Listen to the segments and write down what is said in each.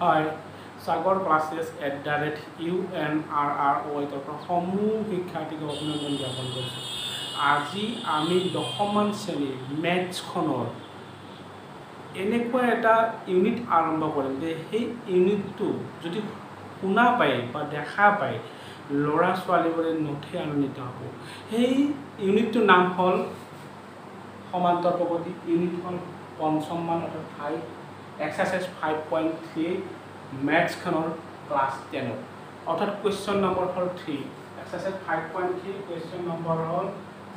হয় সাগৰ classes@unrro সমূহ শিক্ষাৰ্থীক অভিনন্দন জ্ঞাপন কৰিছোঁ। আজি আমি 10মান শ্ৰেণীৰ মেথছখনৰ এনেকুৱা এটা ইউনিট আৰম্ভ কৰিম যে সেই ইউনিটটো যদি শুনা পায় বা দেখা পায় ল'ৰা ছোৱালীবোৰে নথৈ আনন্দিত হ'ব। সেই ইউনিটটোৰ নাম হ'ল সমান্তৰ প্ৰগতি। ইউনিট হ'ল 5ম মান অৰ্থাৎ 5 এক্সাৰচাইজ 5.3 মেথছখনৰ ক্লাছ 10 অৰ্থাৎ কুৱেশ্যন নম্বৰ হ'ল 3 এক্সাৰচাইজ 5.3 কুৱেশ্যন নম্বৰ হ'ল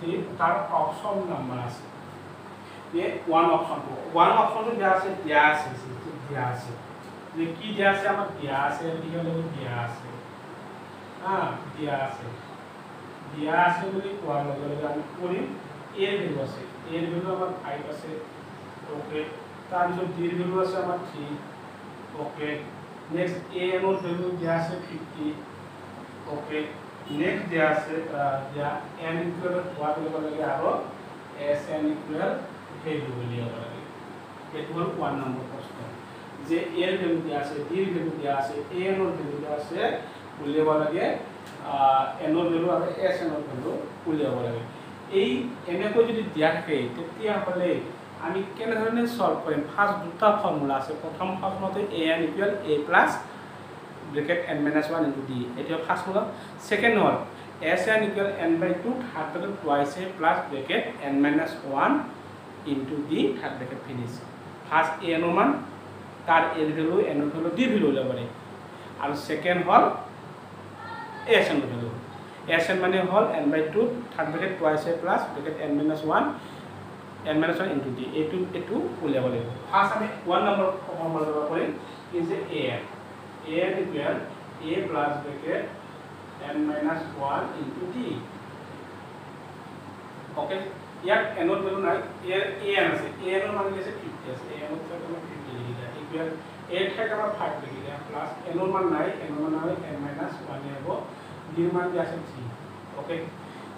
3 তাৰ অপশ্যন নম্বৰ আছে ये वन ऑप्शन तो দিয়া আছে যে কি দিয়া আছে আমাক দিয়া আছে বুলি কোৱাৰ লগে লগে আমি কৰিম এৰ ভ্যালু আছে আমাৰ 5 আছে ওকে তাৰ পিছত ডিৰ ভ্যালু আছে আমাৰ 3 ওকে নেক্সট এ এর ভ্যালু দিয়া আছে 50 ওকে নেক্সট দিয়া আছে n ইকুয়াল হোৱাৰ লগে লগে আৰু sn ইকুয়াল ভ্যালু উলিয়াব লাগে। এটো হ'ল 1 নম্বৰ প্ৰশ্ন যে এৰ ভ্যালু দিয়া আছে ডিৰ ভ্যালু দিয়া আছে a এৰ ভ্যালু দিয়া আছে উলিয়াব লাগে n এৰ ভ্যালু আৰু sn এর ভ্যালু উলিয়াব লাগে। এই এনেকৈ যদি দিয়া থাকে তেতিয়া হলে আমি কেনে ধৰণে সলভ কৰিম। ফাৰ্স্ট দুটা ফৰ্মুলা আছে। প্ৰথম ফৰ্মুলাতে an equal a plus bracket n - 1 * d এটো first formula. Second hall sn equal n/2 third bracket twice a plus bracket n - 1 into d third bracket finish. First a এর মান তার a এর value n এর value d value উলিয়াব পাৰি R second হল sn এৰ value sn মানে হল n/2 third bracket twice a plus bracket n - 1 into d এটো উলিয়াব লাগিব। ফার্স্ট আমি 1 নম্বৰ ফৰ্মুলা ব্যৱহাৰ কৰিম is an equal a plus bracket n minus 1 into d okay ইয়াত n এর ভ্যালু নাই an আছে an এর মান আছে 50 আছে an এর মান 50 লিখি দিয়া ইকুয়াল a ঠাইত আমরা 5 লিখি দিয়া প্লাস n এর মান নাই n এর মান হয় n minus 1 হ'ব d এর মান আছে 3 ওকে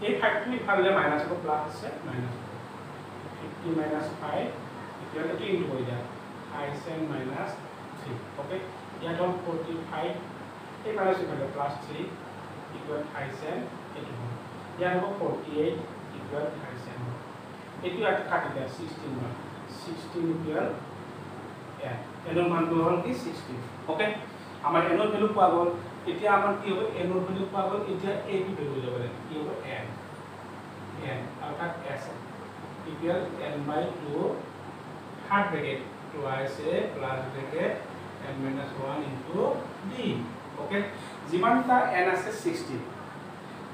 এই 5 টো ইফালে মাইনাস হ'ব প্লাস আছে minus 50 minus 5 equal to into হৈ যায় 5 minus 3 okay ইয়াত হ'ল 45 এই মাইনাস ইফালে প্লাস 3 equal 5 এটো ইয়াত হ'ব 48 equal 5 এটো এটা কাটি দিয়া 16 equal এনৰ মানটো হ'ল কি 16 okay আমাৰ এনৰ ভ্যালু পোৱা গ'ল। এতিয়া আমাৰ কি হ'ব এনৰ ভ্যালু পোৱা গ'ল। এতিয়া a কি ভ্যালু যাব লাগে কি হ'ব n অৰ্থাৎ s equal n/2 third bracket twice a plus bracket n minus 1 into d okay যিমানটা n আছে 60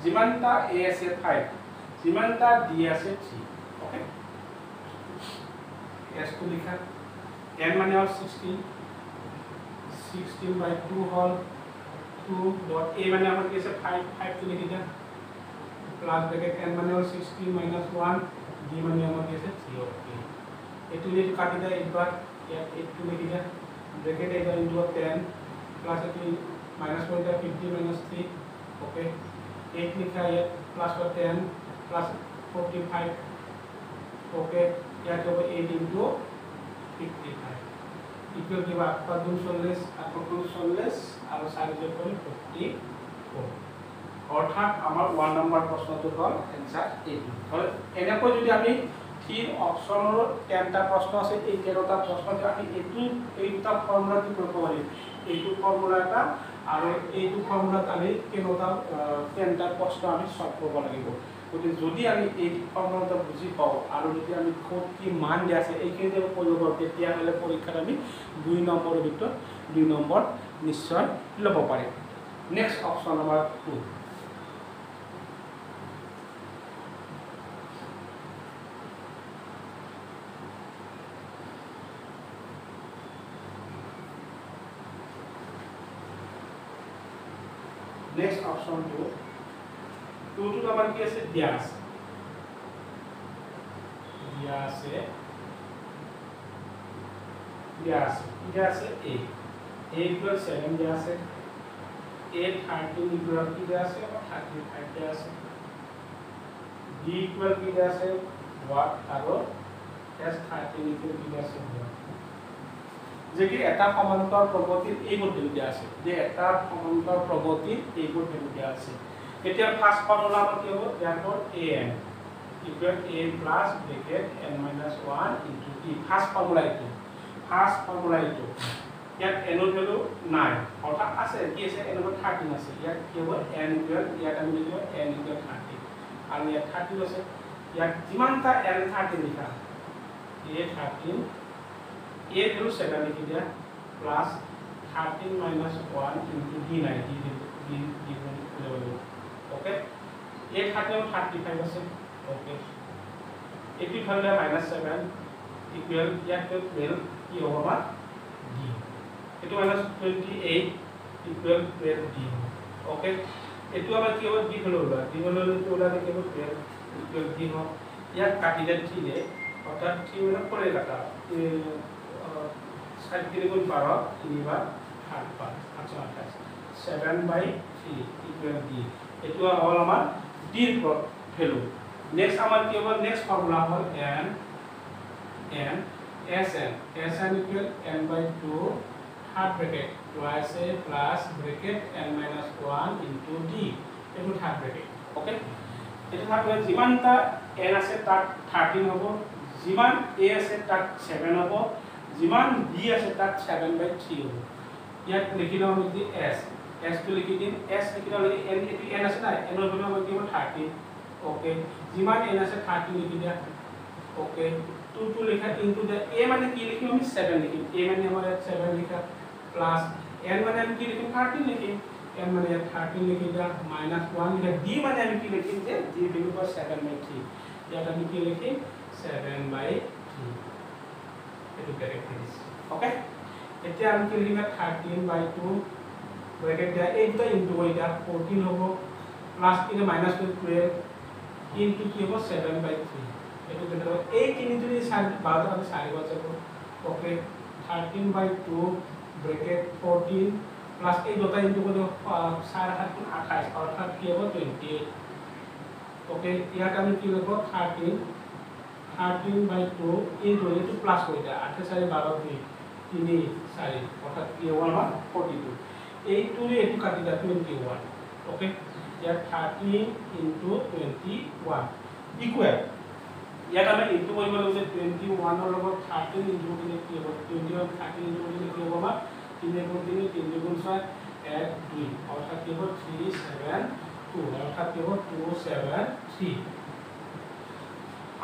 যিমানটা a আছে 5 যিমানটা d আছে 3 ওকে s টো লিখা n মানে হল 16/2 হল 2 ডট a মানে আমাৰ কি আছে 5 টো লিখি দিয়া প্লাস ব্ৰ্যাকেট n মানে হল 16 minus 1 d মানে আমাৰ কি আছে 3 ওকে এটো যদি কাটি দেয় একবার ইয়াত 8 টো লিখি দিয়া ব্র্যাকেট এটা ইনটু 10 প্লাস এটি মাইনাস করে দেয় 50 minus 3 ওকে 8 লিখা ইয়াত প্লাস 10 প্লাস 45 ওকে ইয়াত হবে 8 into 55 ইকুয়াল কি 8 * 2 40 8 * 2 40 আর 4 যোগ করে 44 অর্থাৎ আমার 1 নম্বৰ প্ৰশ্নটো হ'ল आंसर এইটো। হয় এনেকৈ যদি আমি ঠিক অপশনৰ 10টা প্ৰশ্ন আছে এই 13টা প্ৰশ্ন আমি এইটা ফৰ্মুলা কি কৰিব পাৰিম এইটো ফৰ্মুলা এটা আৰু এইটো ফৰ্মুলাত আমি 10টা প্ৰশ্ন আমি সলভ কৰিব লাগিব। গতিকে যদি আমি এই ফৰ্মুলাটা বুজি পাওঁ আৰু যদি আমি ক'ত কি মান দিয়া আছে এইখিনি যদি কৰিব পাৰোঁ তেতিয়া হলে পৰীক্ষাত আমি 2 নম্বৰৰ ভিতৰত 2 নম্বৰ নিশ্চয় ল'ব পাৰিম। Next option number 2 next option 2 to আমার কি আছে দিয়া আছে a equal 7 দিয়া আছে a 13 equal কি দিয়া আছে 35 দিয়া আছে d equal কি দিয়া আছে 1 আৰু s 13 equal কি দিয়া আছে যে কি এটা সমান্তৰাল প্ৰগতিৰ এইবোৰ ভ্যালু দিয়া আছে যে এটা সমান্তৰাল প্ৰগতিৰ এইবোৰ ভ্যালু দিয়া আছে এতিয়া ফাৰ্স্ট ফৰ্মুলা আমাৰ কি হ'ব therefore an equal a plus bracket n minus 1 into t first formula এইটো ইয়াত n এর ভ্যালু নাই অর্থাৎ আছে কি আছে n এর 13 আছে ইয়াত কি হ'ব n ইকুয়াল ইয়াত আমি লিখিব n ইকুয়াল 30 আৰু ইয়াত 30 আছে ইয়াত যিমানটা n 30 লিখা a 13 a ভ্যালু 7 লিখি দিয়া plus 13 minus 1 into d 9 d level okay a 13 35 আছে ओके 85 minus 7 equal ইয়াত 12 কি হ'ব বা d এটো minus 28 equal 12 d ओके এটো আমাৰ কি হ'ব d ভ্যালু ওলা d ভ্যালু ওলা কি হ'ব 12 equal d হ'ব ইয়াত কাটি দিলে 3 ৰে অৰ্থাৎ 3 মানে পৰে কাটা 60 গুণ 12 3 বাৰ 8 বাৰ 7/3 equal d এটো হ'ল আমাৰ d এর ভ্যালু नेक्स्ट हमारे की होगा नेक्स्ट फार्मूला हमारे n sn equal n/2 half bracket twice a plus bracket n minus 1 into d into half bracket okay এটা থাকবে জিমানটা n আছে তার 13 হবে জিমান a আছে তার 7 হবে জিমান d আছে তার 7/3 হবে ইয়াত লিখিলো আমি যে s তো লিখি দিন s লিখিলো n এটি n আছে না n এর ভ্যালু হবে কি 30 ओके जिमान n আছে 30 লিখি দিয়া ओके 2 লিখা ইনটু দা a মানে কি লিখিম আমি 7 লিখিম a মানে আমার 7 লিখা প্লাস n মানে আমি কি লিখিম 13 লিখিম n মানে 13 লিখি দিয়া মাইনাস 1 লিখা d মানে আমি কি লিখিম যে d ভ্যালু পার 7/3 ইয়াত আমি কি লিখিম 7/3 এটো কারেক্ট দিছি ओके এতিয়া আমি কি লিখিম 13/2 ব্র্যাকেট দিয়া এইটা ইনটু কইটা 14 হবে প্লাস কিনে মাইনাস 12 into কি হবে 7/3 এটো কেটে দাও এই কিনি যদি 12 আমি 4 বার যাব ওকে 13/2 ব্র্যাকেট 14 প্লাস এই দুটা ইনটু করে 4 7 28 অর্থাৎ কি হবে 28 ওকে ইয়াত আমি কি লিখব 13/2 এই দুটো একটু প্লাস করে দাও 8 4 12 3 4 অর্থাৎ কি হবে আমার 42 এই টুরে একটু কাটি দাও 21 ওকে ইয়াত 13 into 21 equal ইয়াত আমি ইনটু কৰিব লাগিব যে 21 ৰ লগত 13 ইনটু কৰিলে কি হ'ব 21 13 ইনটু কৰিলে কি হ'ব আমাৰ 3 গুণ 3 গুণ 6 1 2 অৰ্থাৎ কি হ'ব 372 অৰ্থাৎ কি হ'ব 273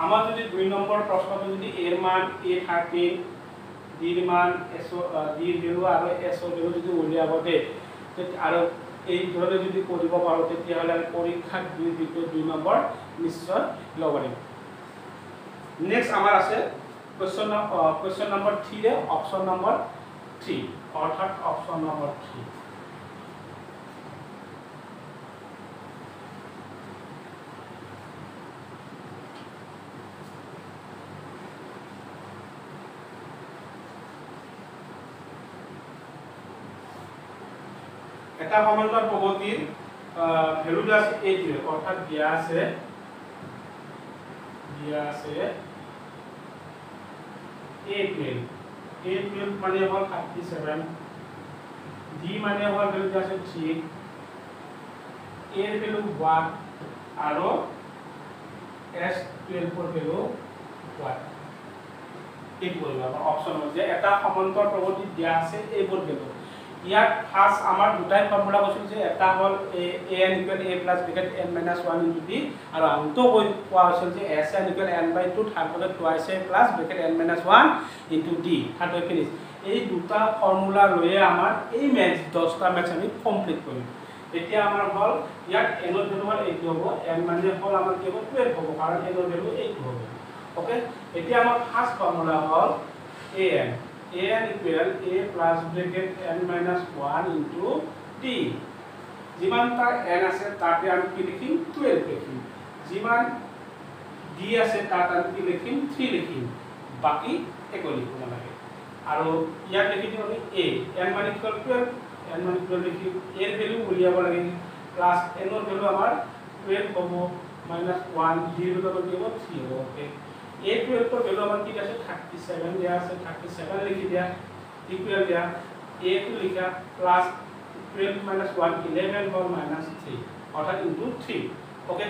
আমাৰ যদি 2 নম্বৰ প্ৰশ্নটো যদি a ৰ মান a13 d ৰ মান s d ৰ ভ্যালু আৰু s ৰ ভ্যালু যদি উলিয়াব দে আৰু এই ধৰণে যদি কৰিব পাৰো তেতিয়া হলে পৰীক্ষাত 2 নম্বৰ নিশ্চয় লব পাৰিম নেক্সট আমাৰ আছে কোৱেশ্চন নম্বৰ 3 ৰে অপচন নম্বৰ 3 অৰ্থাৎ অপচন নম্বৰ 3 এটা সমান্তৰাল প্ৰগতিৰ ভ্যালু আছে এইটো অৰ্থাৎ দিয়া আছে a12 মানে হ'ল 37 d মানে হ'ল ভ্যালু আছে 3 a এর ভ্যালু 1 আৰু s12 এৰ ভ্যালু 1 এইটো হ'ল আমাৰ অপচন যে এটা সমান্তৰাল প্ৰগতিত দিয়া আছে এইবোৰ ভ্যালু ইয়াত ফাৰ্স্ট আমাৰ দুটাই ফৰ্মুলা কৈছিল যে এটা হ'ল an equal a plus bracket n minus 1 into d আৰু আনটো কোৱা হৈছিল যে sn equal n/2 third bracket twice a plus bracket n minus 1 into d third finish এই দুটা ফৰ্মুলা লৈয়ে আমাৰ এই ম্যাথ 10টা ম্যাথ আমি কমপ্লিট কৰিম এতিয়া আমাৰ হ'ল ইয়াত n ৰ ভ্যালু হ'ল 8 হ'ব n মানে হ'ল আমাৰ কি হ'ব 12 হ'ব কাৰণ n ৰ ভ্যালু 8 হ'ব ওকে এতিয়া আমাৰ ফাৰ্স্ট ফৰ্মুলা হ'ল an equal a plus bracket n minus 1 into d যিমানটা n আছে তাতে আমি কি লিখিম 12 লিখিম যিমান d আছে তাতে আমি কি লিখিম 3 লিখিম বাকি একো লিখিব নালাগে আৰু ইয়াত লিখি দিম আমি a n মানে ইকুয়াল 12 n মানে 12 লিখিম a এর ভ্যালু উলিয়াব লাগে প্লাস n এর ভ্যালু আমাৰ 12 হ'ব minus 1 d এর ভ্যালু দিব 3 হ'ব ওকে a12 এর ভ্যালু আমার কি আছে 37 দেয়া আছে 37 লিখি দিয়া इक्वल दिया a को लिखा प्लस 12 minus 1 11 হল minus 3 অর্থাৎ into 3 ওকে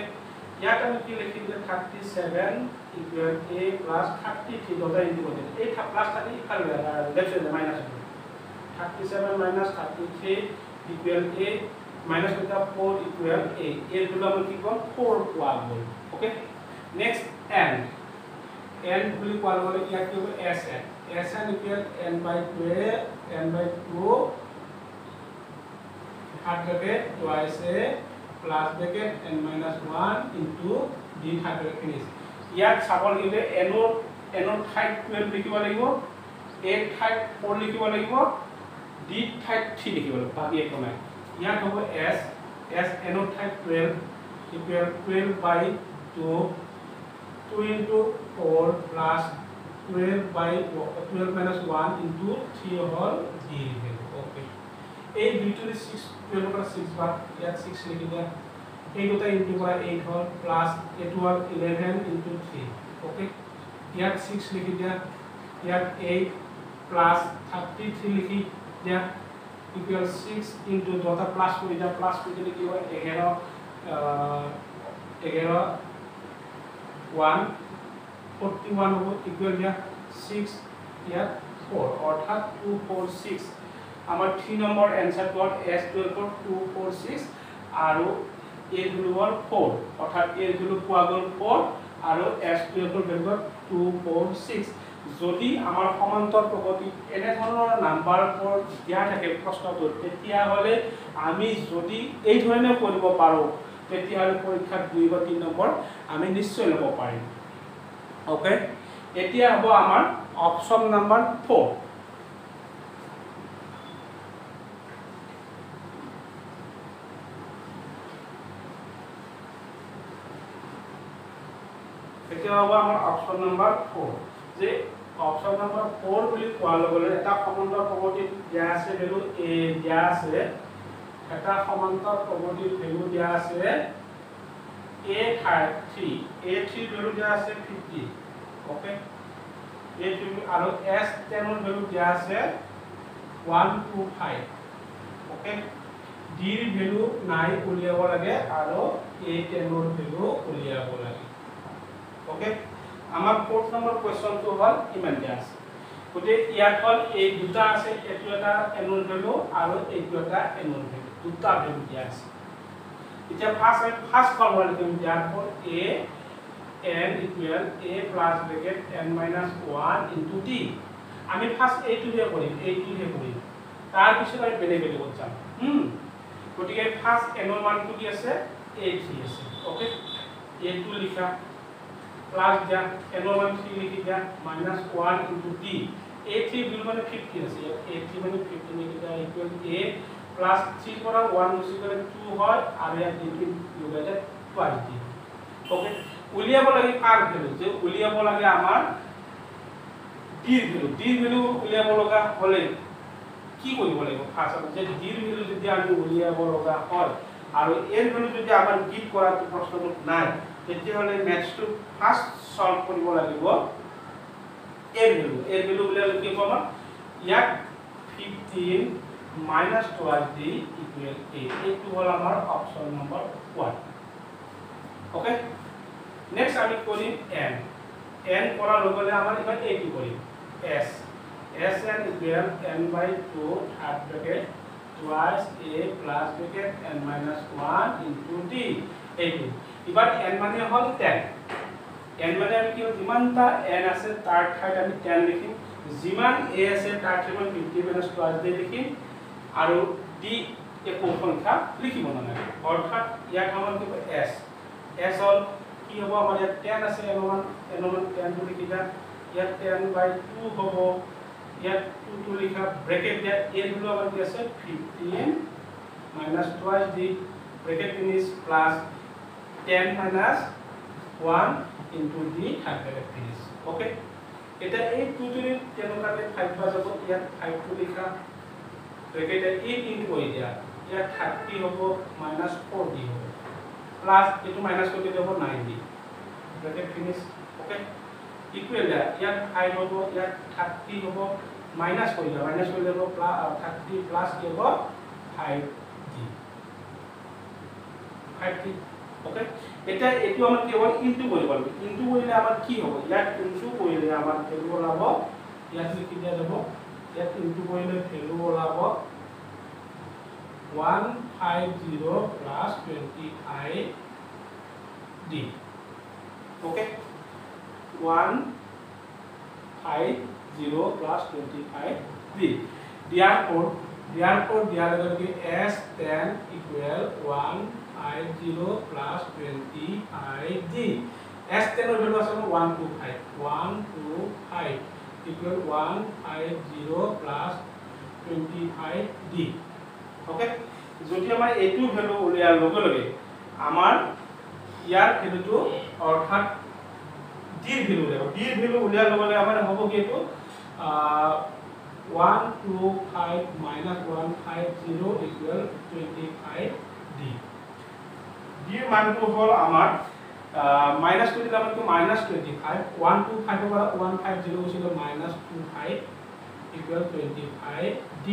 ইয়াত আমি কি লিখি দিলে 37 equal a plus 33 দুটা ইনটু কৰি দিলে এই প্লাস 30 ইফালে লেফট সাইডে minus 37 minus 33 equal a minus 4 equal a এর গুলো আমরা কি করব 4 পোৱা গল ওকে নেক্সট n n বুলি কোৱা গলে ইয়াত কি হ'ব sn sn equal n by 12 n by 2 half bracket twice a plus bracket n minus 1 into d half bracket finish ইয়াত চাবল গিলে n ৰ ঠাইত 12 লিখিব লাগিব a ঠাইত 4 লিখিব লাগিব d ঠাইত 3 লিখিব লাগিব বাকি একো নাই ইয়াত হ'ব s n ৰ ঠাইত 12 equal 12 by 2 2 into 4 plus 12 by 12 minus 1 into 3 whole d okay a into 6 12 पर 6 बार या 6 लिख दिया a होता है into by 8 whole plus a 12 11 into 3 okay या 6 लिख दिया या 8 plus 33 लिखी दिया equal 6 into दोता प्लस को दिया प्लस को दिया लिखी हुआ 11 1 41 हो इक्वल दिया 6 या 4 अर्थात 246 আমার 3 নম্বর आंसर কত s12 for 246 আৰু a ভ্যালু হল 4 অৰ্থাৎ a ভ্যালু পোৱা গল 4 আৰু s12 for ভ্যালু 246 যদি আমাৰ সমান্তৰ প্ৰগতি এনে ধৰণৰ নাম্বাৰ পৰ দিয়া থাকে প্ৰশ্নটো তেতিয়া হলে আমি যদি এই ধৰণে কৰিব পাৰো তেতিয়া হলে পৰীক্ষাত 2 বা 3 নম্বৰ আমি নিশ্চয় লব পাৰিম ওকে এতিয়া হ'ব আমাৰ অপচন নাম্বাৰ 4 এতিয়া হ'ব আমাৰ অপচন নাম্বাৰ 4 যে অপচন নাম্বাৰ 4 বুলি কোৱা লগে এটা সমান্তৰ প্ৰগতি দিয়া আছে ভ্যালু a দিয়া আছে এটা সমান্তৰ প্ৰগতি ভ্যালু দিয়া আছে a3 ভ্যালু দিয়া আছে 50 ওকে a3 আৰু s10 ৰ ভ্যালু দিয়া আছে 125 ওকে d ৰ ভ্যালু নাই উলিয়াব লাগে আৰু a10 ৰ ভ্যালু উলিয়াব লাগে ओके আমাৰ 4th নম্বৰ কোৱেশ্চনটো হল ইমান দিয়া আছে গতে ইয়াত হল এই দুটা আছে এটো এটা এনন ভ্যালু আৰু এইটো এটা এনন ভ্যালু দুটা ভ্যালু দিয়া আছে এতিয়া ফাৰ্স্ট ফৰ্মুলা লিখিম যাৰ for a n equal a plus bracket n minus 1 into d আমি ফার্স্ট a টু হে কৰিম তাৰ পিছত আমি বেলে বেলে কৰিম গতিকে ফাৰ্স্ট n ৰ মানটো কি আছে a3 আছে ওকে a2 লিখা प्लस दिया n1 3 लिखि दिया -1 into d a3 बिल माने 50 আছে a3 माने 50 लिखि दिया इक्वल a प्लस 3 পৰা 1 গুছি গলে 2 হয় আৰু ইয়াত d যোগাইতে 2 d ওকে উলিয়াব লাগে কাৰ ভ্যালু যে উলিয়াব লাগে আমাৰ d ভ্যালু উলিয়াব লগা হলে কি কৰিব লাগিব ফাৰ্স্ট যে d ভ্যালু যদি আমি উলিয়াব লগা হয় আৰু এৰ ভ্যালু যদি আমাৰ গিভ কৰা প্ৰশ্নটো নাই তেতিয়া হলে ম্যাথছ টু ফাৰ্স্ট সলভ কৰিব লাগিব এর ভ্যালু উলিয়ালে কি পাম ইয়াত 15 -12d ইকুয়াল a এইটো হল আমাৰ অপচন নম্বৰ 1 ওকে নেক্সট আমি কৰিম n কৰাৰ লগে আমাৰ ইমান a কি কৰিম sn equal n by 2 half bracket twice a plus bracket n minus 1 into d এইটো এবার n মানে হল 10 n মানে আমি কি যিমানটা n আছে তার ঠাইত আমি 10 লিখিম যিমান a আছে তার ঠাইত 50 - 12 দি লিখিম আৰু d একো সংখ্যা লিখিব নালাগে অৰ্থাৎ ইয়াত আমাৰ কি s হল কি হ'ব আমাৰ ইয়াত 10 আছে n1 10 টো লিখি দা ইয়াত 10 by 2 হ'ব ইয়াত 2 টো লিখা ব্র্যাকেট দিয়া a হলো আমাৰ কি আছে 15 - 12 d bracket finish plus 10 minus 1 into d half bracket finish okay এটা এই 2 যদি 10 কাটে 5 পা যাব ইয়াত 5 টো লিখা ব্র্যাকেট 8 ইনটু হৈ দিয়া ইয়াত 30 হ'ব -4d হ'ব প্লাস এটো মাইনাস কৰি দেব 9d bracket finish okay equal ইয়াত 5 হ'ব ইয়াত 30 হ'ব মাইনাস কৰিলে 30 প্লাস কি হ'ব 5d 5d ওকে এটা এটো আমাৰ কি হ'ব ইনটু কৰিব লাগিব ইনটু কৰিলে আমাৰ কি হ'ব ইয়াত ইনটু কৰিলে আমাৰ ভ্যালু ওলাব ইয়াত লিখি দিয়া যাব ইয়াত ইনটু কৰিলে ভ্যালু ওলাব 150 plus 25d okay 150 plus 25d therefore diar lage s10 equal 150 plus 25d s10 er value ase 125 equal 150 plus 25d okay যদি আমাৰ এটু ভ্যালু উলিয়াৰ লগে লগে আমাৰ ইয়াৰ ভ্যালুটো অৰ্থাৎ ডিৰ ভ্যালু উলিয়াৰ লগে লগে আমাৰ হ'ব কি এটো 125 minus 150 equal 25d ডিৰ মানটো হ'ল আমাৰ মাইনাস কৰি দিলে আমাক মাইনাস 25 125 পৰা 150 গৈছিল মাইনাস 25 equal 25d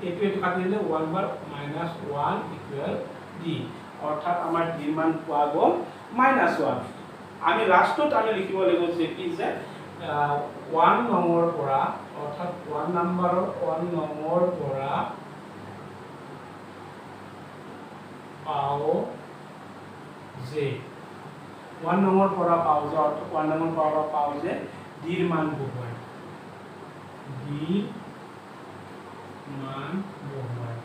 এটো এটো কাটি দিলে 1 বার minus 1 equal d অর্থাৎ আমার d মান পোৱা গল minus 1 আমি লাস্টত আমি লিখিব লাগিব যে কি যে 1 নম্বৰ পৰা অৰ্থাৎ 1 নম্বৰ পৰা পাও যে 1 নম্বৰ পৰা পাও যে অৰ্থাৎ 1 নম্বৰ পৰা পাও যে d ৰ মান বহুৱাই d মান বহুৱাই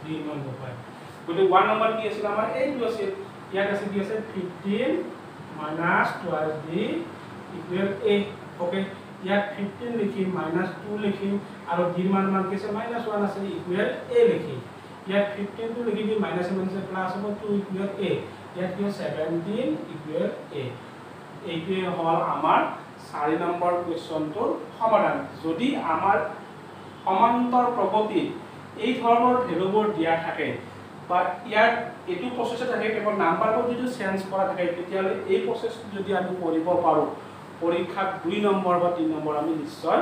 d মান বহুৱাই গতে 1 নম্বৰ কি আছিল আমাৰ এইটো আছিল ইয়াত আছে কি আছে 15 minus 12d equal a okay ইয়াত 15 লিখিম minus 2 লিখিম আৰু d মান কি আছে minus 1 আছে equal a লিখিম ইয়াত 15 টো লিখি দি minus আছে প্লাস হ'ব 2 equal a ইয়াত কি 17 equal a এইটোৱে হ'ল আমাৰ 4 নম্বৰ কোৱেশ্চনটোৰ সমাধান যদি আমাৰ সমান্তৰ প্ৰগতি এই ধৰণৰ ভ্যালুবোৰ দিয়া থাকে বা ইয়াৰ এটো প্ৰসেসে থাকে কেৱল নাম্বাৰবোৰ যদি চেঞ্জ কৰা থাকে তেতিয়ালে এই প্ৰসেসটো যদি আমি কৰিব পাৰো পৰীক্ষাত 2 নম্বৰ বা 3 নম্বৰ আমি নিশ্চয়